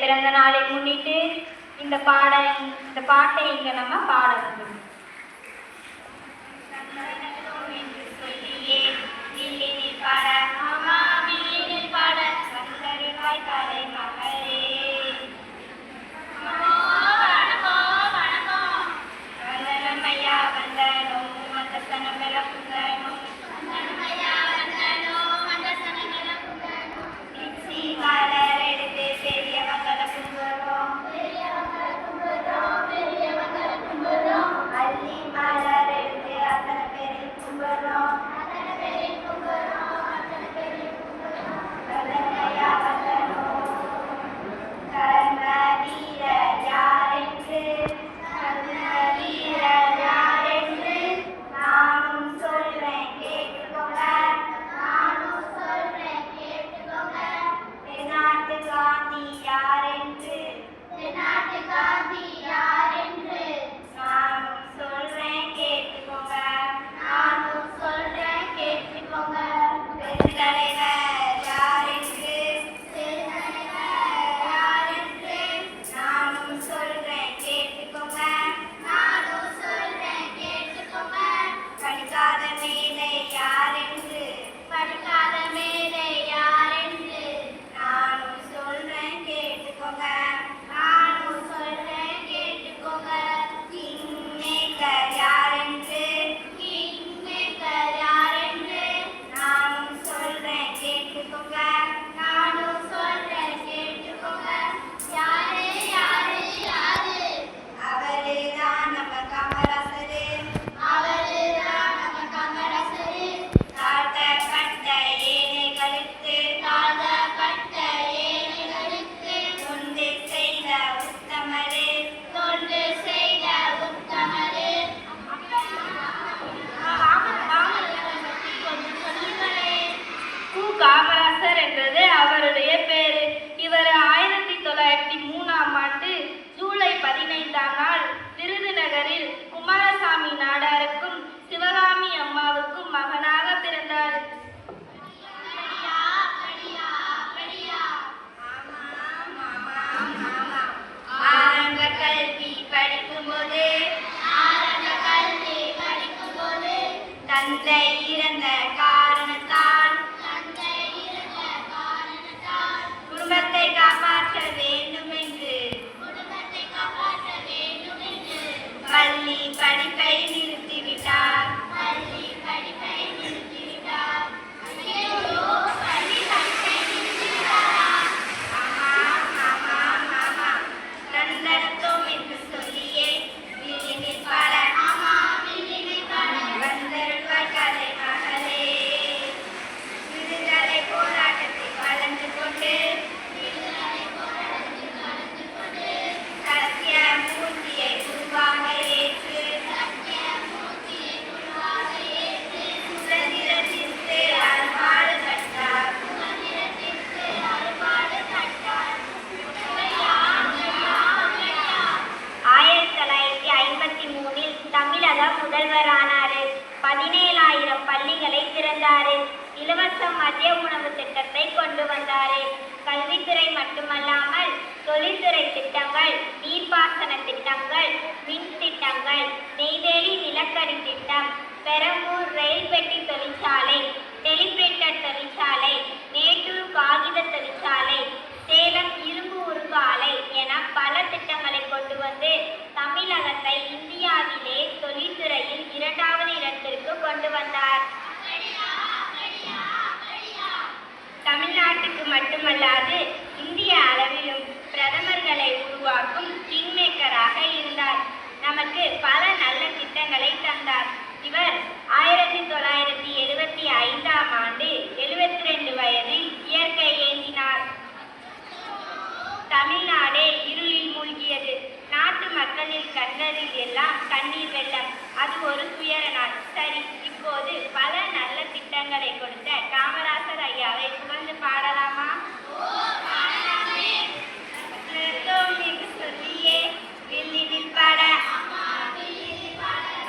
பிறந்த நாளை முன்னிட்டு இந்த பாட்டை இங்க நம்ம பாட வேண்டும். காமராசர் என்றது அவருடைய பேரு. இவர் 1903ஆம் ஆண்டு ஜூலை 15ஆம் நாள் விருதுநகரில் குமாரசாமி நாடாருக்கும் சிவகாமி அம்மாவுக்கும் மகனாக பிறந்தார். ஆரம்ப கல்வி படிக்கும்போது தந்தை இறந்த காரணத்தால் குடும்பத்தை காப்பாற்ற வேண்டும் என்று பள்ளி படிப்பை நிறுத்திவிட்டார். நந்தனத்தோம் என்று சொல்லியே வில்லினில் பாட வந்தருள்வாய் கலை மகளே. விடுதலை போராட்டத்தில் கலந்து கொண்டு சத்தியமூர்த்தியை குருவாக ஏற்று சுதந்திரத்திற்கு அருள்பாடு கட்டார். 1953இல் தமிழக முதல்வரானாரு. 17,000 பள்ளிகளை திறந்தாரு. இலவச மதிய உணவு திட்டத்தை கொண்டு வந்தாரு. கல்வித்துறை மட்டுமல்லாமல் தொழில்துறை திட்டங்கள், நீர்ப்பாசன திட்டங்கள், மின் திட்டங்கள், நெய்வேலி நிலக்கரி திட்டம், பெரம்பூர் ரயில் பெட்டி தொழிற்சாலை, டெலிபிரிண்டர் தொழிற்சாலை, மேட்டூர் காகித தொழிற்சாலை, சேலம் இரும்பு உருகு ஆலை என பல திட்டங்களை கொண்டு வந்து தமிழகத்தை இந்தியாவிலே தொழில்துறையில் 2வது இடத்திற்கு கொண்டு வந்தார். தமிழ்நாட்டுக்கு மட்டுமல்லாது இந்திய அளவிலும் பிரதமர்களை உருவாக்கும் கிங் மேக்கராக இருந்தார். நமக்கு பல நல்ல திட்டங்களை தந்தார். இவர் 1975ஆம் ஆண்டு 72 வயதில் இயற்கை ஏந்தினார். தமிழ்நாடே இருளில் மூழ்கியது. நாட்டு மக்களில் கண்டதில் எல்லாம் கண்ணீர் வெள்ளம். அது ஒரு துயர நாள். சரி, இப்போது பல நல்ல திட்டங்களை கொடுத்த காமராசர் ஐயாவை புகழ்ந்து பாடலாமா? என்று சொல்லியே வில்லினில் பாட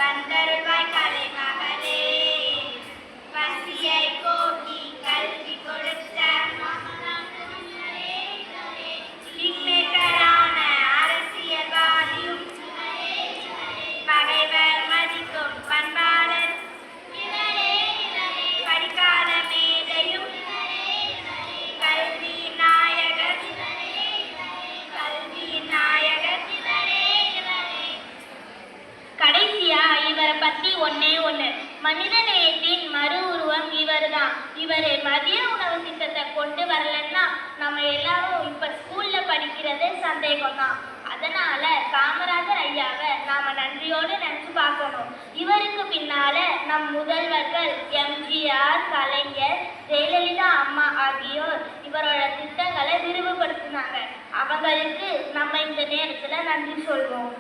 வந்தருள்வாய் கலை மகளே. பசியை போக்கி கல்வி கொடுத்த கிங் மேக்கர் சந்தேகம் தான். அதனால காமராஜர் ஐயாவை நாம நன்றியோடு நினைச்சு பார்க்கணும். இவருக்கு பின்னால நம் முதல்வர்கள் எம்ஜிஆர், கலைஞர், ஜெயலலிதா அம்மா ஆகியோர் இவரோட திட்டங்களை விரிவுபடுத்தினாங்க. அவங்களுக்கு நம்ம இந்த நேரத்துல நன்றி சொல்வோம்.